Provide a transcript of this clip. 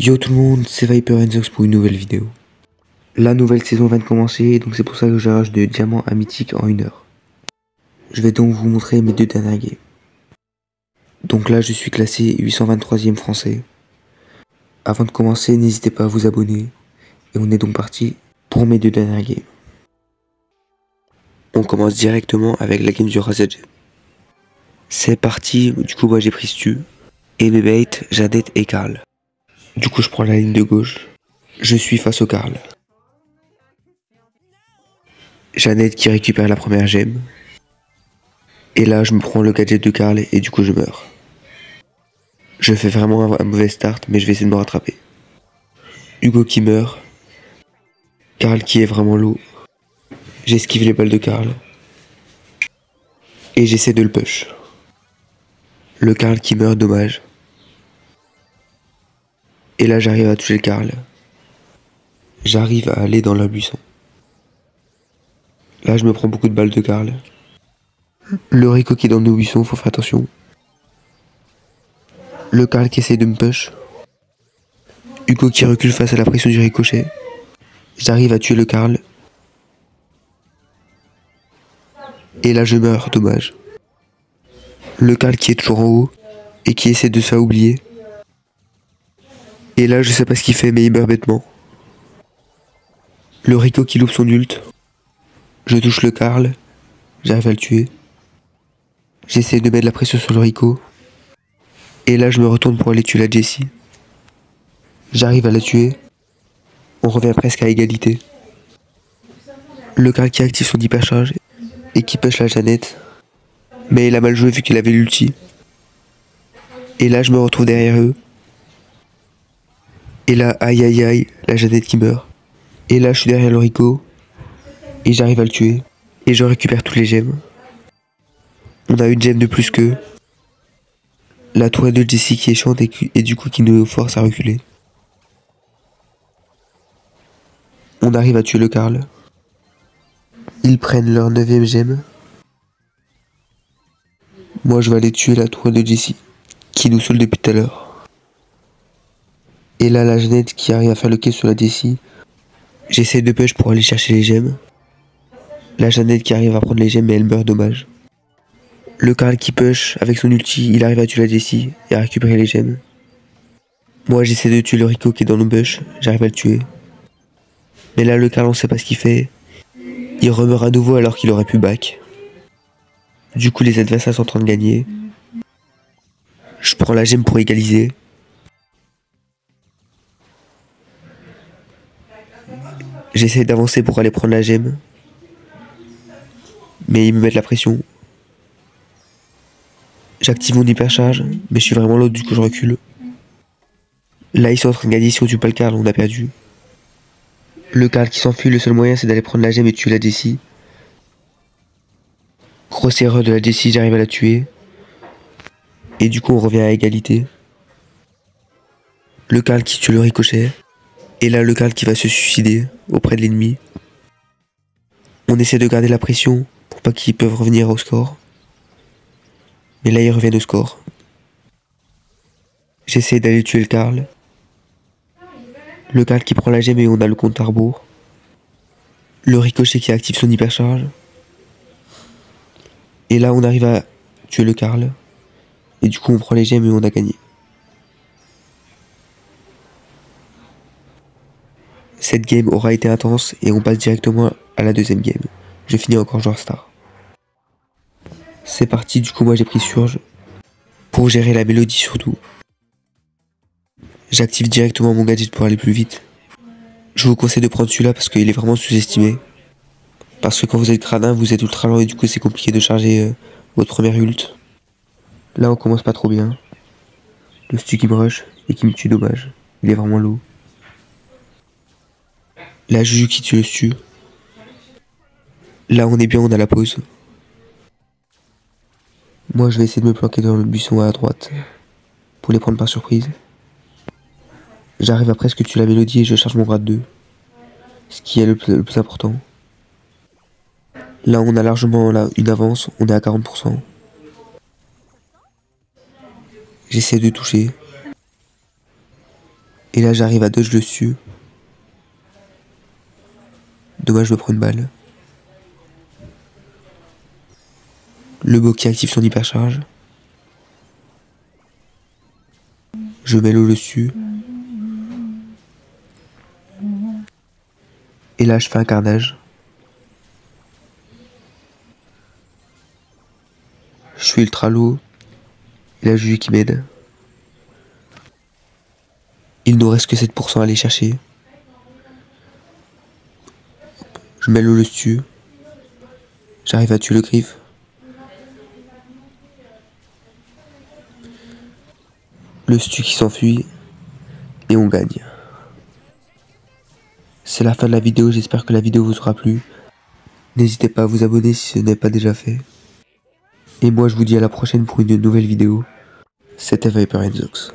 Yo tout le monde, c'est Viper Enzox pour une nouvelle vidéo. La nouvelle saison vient de commencer, donc c'est pour ça que je rage de diamant à mythique en 1 heure. Je vais donc vous montrer mes 2 dernières games. Donc là je suis classé 823e français. Avant de commencer, n'hésitez pas à vous abonner. Et on est donc parti pour mes 2 dernières games. On commence directement avec la game du Razed. C'est parti, du coup moi j'ai pris Stu. Et mes baits, Jeannette et Karl. Du coup je prends la ligne de gauche. Je suis face au Karl. Jeannette qui récupère la première gemme. Et là je me prends le gadget de Karl et du coup je meurs. Je fais vraiment un mauvais start mais je vais essayer de me rattraper. Hugo qui meurt. Karl qui est vraiment low. J'esquive les balles de Karl. Et j'essaie de le push. Le Karl qui meurt, dommage. Et là j'arrive à toucher le Karl. J'arrive à aller dans leur buisson. Là je me prends beaucoup de balles de Karl. Le Rico qui est dans nos buissons, faut faire attention. Le Karl qui essaie de me push. Hugo qui recule face à la pression du ricochet. J'arrive à tuer le Karl. Et là je meurs, dommage. Le Karl qui est toujours en haut et qui essaie de se faire oublier. Et là je sais pas ce qu'il fait mais il meurt bêtement. Le Rico qui loupe son ult. Je touche le Karl. J'arrive à le tuer. J'essaie de mettre la pression sur le Rico. Et là je me retourne pour aller tuer la Jessie. J'arrive à la tuer. On revient presque à égalité. Le Karl qui active son hypercharge et qui push la Jeannette. Mais il a mal joué vu qu'il avait l'ulti. Et là je me retrouve derrière eux. Et là aïe aïe aïe, la Jeannette qui meurt. Et là je suis derrière le Rico. Et j'arrive à le tuer. Et je récupère toutes les gemmes. On a une gemme de plus qu'eux. La tourelle de Jessie qui est chiante et du coup qui nous force à reculer. On arrive à tuer le Karl. Ils prennent leur 9ème gemme. Moi je vais aller tuer la tourelle de Jessie qui nous saoule depuis tout à l'heure. Et là la Jeannette qui arrive à faire le quai sur la Jessie. J'essaie de push pour aller chercher les gemmes. La Jeannette qui arrive à prendre les gemmes mais elle meurt, dommage. Le Karl qui push avec son ulti, il arrive à tuer la Jessie et à récupérer les gemmes. Moi j'essaie de tuer le Rico qui est dans nos bush, j'arrive à le tuer. Mais là le Karl on sait pas ce qu'il fait. Il remeurt à nouveau alors qu'il aurait pu back. Du coup les adversaires sont en train de gagner. Je prends la gemme pour égaliser. J'essaie d'avancer pour aller prendre la gemme. Mais ils me mettent la pression. J'active mon hypercharge, mais je suis vraiment low, du coup je recule. Là ils sont en train de gagner, si on tue pas le Karl, on a perdu. Le Karl qui s'enfuit, le seul moyen c'est d'aller prendre la gemme et tuer la Jessie. Grosse erreur de la Jessie, j'arrive à la tuer. Et du coup on revient à égalité. Le Karl qui tue le ricochet. Et là le Karl qui va se suicider auprès de l'ennemi. On essaie de garder la pression pour pas qu'ils peuvent revenir au score. Mais là ils reviennent au score. J'essaie d'aller tuer le Karl. Le Karl qui prend la gemme et on a le compte à rebours. Le ricochet qui active son hypercharge. Et là on arrive à tuer le Karl. Et du coup on prend les gemmes et on a gagné. Cette game aura été intense et on passe directement à la 2ème game. Je finis encore joueur star. C'est parti, du coup moi j'ai pris Surge. Pour gérer la mélodie surtout. J'active directement mon gadget pour aller plus vite. Je vous conseille de prendre celui-là parce qu'il est vraiment sous-estimé. Parce que quand vous êtes gradin, vous êtes ultra lent et du coup c'est compliqué de charger votre première ult. Là on commence pas trop bien. Le Stu qui me rush et qui me tue, dommage. Il est vraiment low. La Juju qui tue le Stu. Là on est bien, on a la pause. Moi je vais essayer de me planquer dans le buisson à droite. Pour les prendre par surprise. J'arrive à presque tuer la mélodie et je charge mon grade 2. Ce qui est le plus important. Là on a largement une avance, on est à 40%. J'essaie de toucher. Et là j'arrive à dodge dessus. Dommage, je me prends une balle. Le beau qui active son hypercharge. Je mets l'eau dessus. Et là je fais un carnage. Je suis ultra low. Et là Juju qui m'aide. Il nous reste que 7% à aller chercher. Je mets l'eau dessus. J'arrive à tuer le griffe. Le stu qui s'enfuit. Et on gagne. C'est la fin de la vidéo, j'espère que la vidéo vous aura plu. N'hésitez pas à vous abonner si ce n'est pas déjà fait. Et moi je vous dis à la prochaine pour une nouvelle vidéo. C'était Viper and Zox.